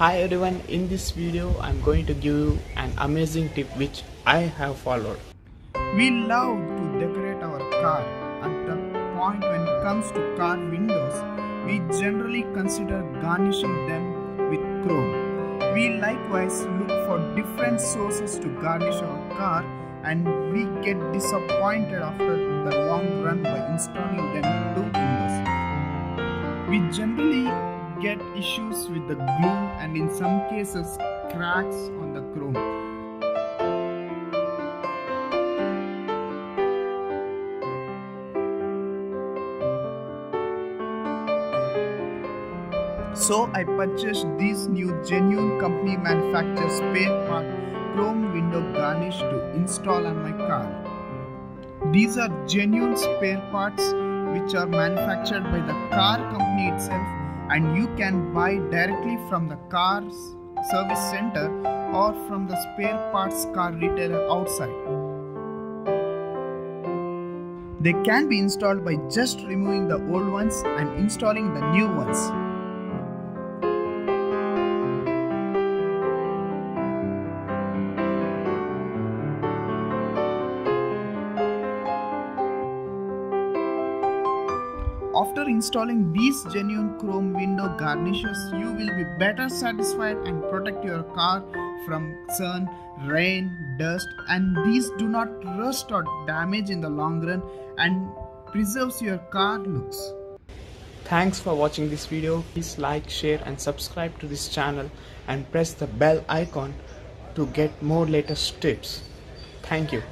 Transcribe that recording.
Hi everyone, in this video I'm going to give you an amazing tip which I have followed. We love to decorate our car. At the point when it comes to car windows, we generally consider garnishing them with chrome. We likewise look for different sources to garnish our car, and we get disappointed after the long run by installing them to windows. We generally get issues with the glue and in some cases cracks on the chrome. So I purchased this new genuine company manufactured spare part chrome window garnish to install on my car. These are genuine spare parts which are manufactured by the car company itself, and you can buy directly from the car's service center or from the spare parts car retailer outside. They can be installed by just removing the old ones and installing the new ones. After installing these genuine chrome window garnishes, you will be better satisfied and protect your car from sun, rain, dust, and these do not rust or damage in the long run and preserves your car looks. Thanks for watching this video. Please like, share and subscribe to this channel and press the bell icon to get more latest tips. Thank you.